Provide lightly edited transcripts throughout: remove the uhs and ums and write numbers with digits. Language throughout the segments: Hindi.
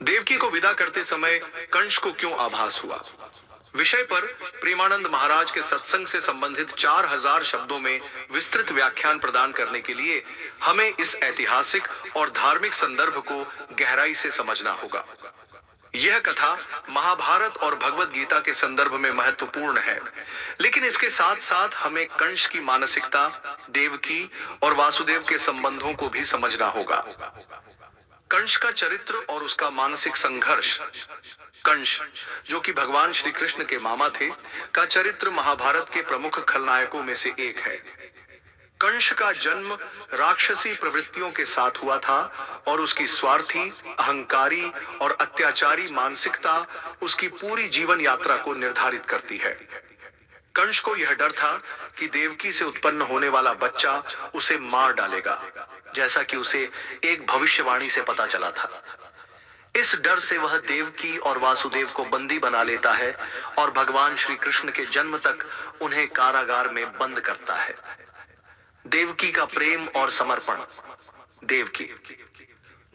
देवकी को विदा करते समय कंस को क्यों आभास हुआ? विषय पर प्रेमानंद महाराज के सत्संग से संबंधित 4000 शब्दों में विस्तृत व्याख्यान प्रदान करने के लिए हमें इस ऐतिहासिक और धार्मिक संदर्भ को गहराई से समझना होगा। यह कथा महाभारत और भगवत गीता के संदर्भ में महत्वपूर्ण है, लेकिन इसके साथ साथ हमें कंस की मानसिकता, देवकी और वासुदेव के संबंधों को भी समझना होगा। कंस का चरित्र और उसका मानसिक संघर्ष। कंस, जो कि भगवान श्री कृष्ण के मामा थे, का चरित्र महाभारत के प्रमुख खलनायकों में से एक है। कंस का जन्म राक्षसी प्रवृत्तियों के साथ हुआ था और उसकी स्वार्थी, अहंकारी और अत्याचारी मानसिकता उसकी पूरी जीवन यात्रा को निर्धारित करती है। कंस को यह डर था कि देवकी से उत्पन्न होने वाला बच्चा उसे मार डालेगा, जैसा कि उसे एक भविष्यवाणी से पता चला था। इस डर से वह देवकी और वासुदेव को बंदी बना लेता है और भगवान श्री कृष्ण के जन्म तक उन्हें कारागार में बंद करता है। देवकी का प्रेम और समर्पण। देवकी,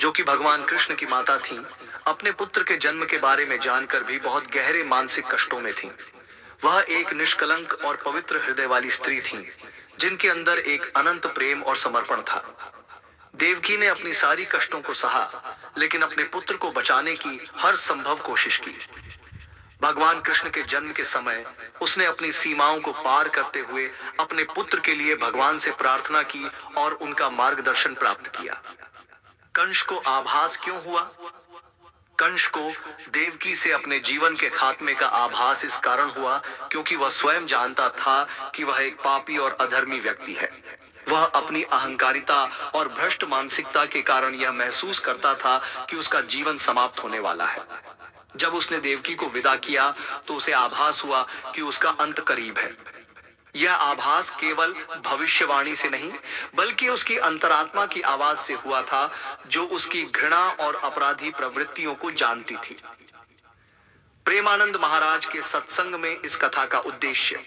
जो कि भगवान कृष्ण की माता थीं, अपने पुत्र के जन्म के बारे में जानकर भी बहुत गहरे मानसिक कष्टों में थीं। वह एक निष्कलंक और पवित्र हृदय वाली स्त्री थीं, जिनके अंदर एक अनंत प्रेम और समर्पण था। देवकी ने अपनी सारी कष्टों को सहा, लेकिन अपने पुत्र को बचाने की हर संभव कोशिश की। भगवान कृष्ण के जन्म के समय उसने अपनी सीमाओं को पार करते हुए अपने पुत्र के लिए भगवान से प्रार्थना की और उनका मार्गदर्शन प्राप्त किया। कंस को आभास क्यों हुआ? कंस को देवकी से अपने जीवन के खात्मे का आभास इस कारण हुआ क्योंकि वह स्वयं जानता था कि वह एक पापी और अधर्मी व्यक्ति है। वह अपनी अहंकारिता और भ्रष्ट मानसिकता के कारण यह महसूस करता था कि उसका जीवन समाप्त होने वाला है। जब उसने देवकी को विदा किया तो उसे आभास हुआ कि उसका अंत करीब है। यह आभास केवल भविष्यवाणी से नहीं, बल्कि उसकी अंतरात्मा की आवाज से हुआ था, जो उसकी घृणा और अपराधी प्रवृत्तियों को जानती थी। प्रेमानंद महाराज के सत्संग में इस कथा का उद्देश्य।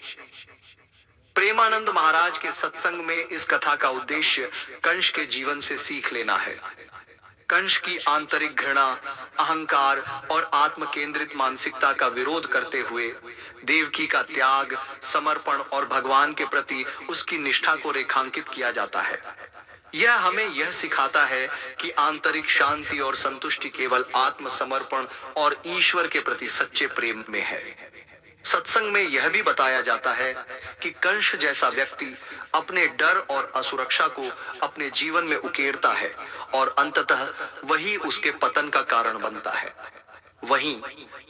प्रेमानंद महाराज के सत्संग में इस कथा का उद्देश्य कंस के जीवन से सीख लेना है। कंस की आंतरिक घृणा, अहंकार और आत्म केंद्रित मानसिकता का विरोध करते हुए देवकी का त्याग, समर्पण और भगवान के प्रति उसकी निष्ठा को रेखांकित किया जाता है। यह हमें यह सिखाता है कि आंतरिक शांति और संतुष्टि केवल आत्म समर्पण और ईश्वर के प्रति सच्चे प्रेम में है। सत्संग में यह भी बताया जाता है कि कंस जैसा व्यक्ति अपने डर और असुरक्षा को अपने जीवन में उकेरता है और अंततः वही उसके पतन का कारण बनता है। वहीं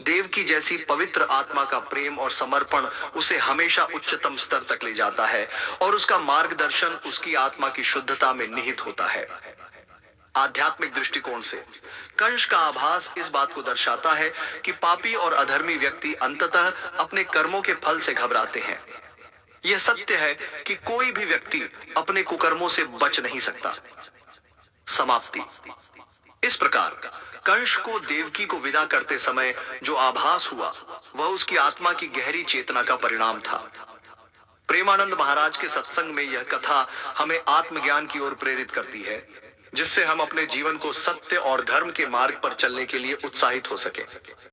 देवकी जैसी पवित्र आत्मा का प्रेम और समर्पण उसे हमेशा उच्चतम स्तर तक ले जाता है और उसका मार्गदर्शन उसकी आत्मा की शुद्धता में निहित होता है। आध्यात्मिक दृष्टिकोण से कंस का आभास इस बात को दर्शाता है कि पापी और अधर्मी व्यक्ति अंततः अपने कर्मों के फल से घबराते हैं। यह सत्य है कि कोई भी व्यक्ति अपने कुकर्मों से बच नहीं सकता। समाप्ति। इस प्रकार कंस को देवकी को विदा करते समय जो आभास हुआ, वह उसकी आत्मा की गहरी चेतना का परिणाम था। प्रेमानंद महाराज के सत्संग में यह कथा हमें आत्मज्ञान की ओर प्रेरित करती है, जिससे हम अपने जीवन को सत्य और धर्म के मार्ग पर चलने के लिए उत्साहित हो सके।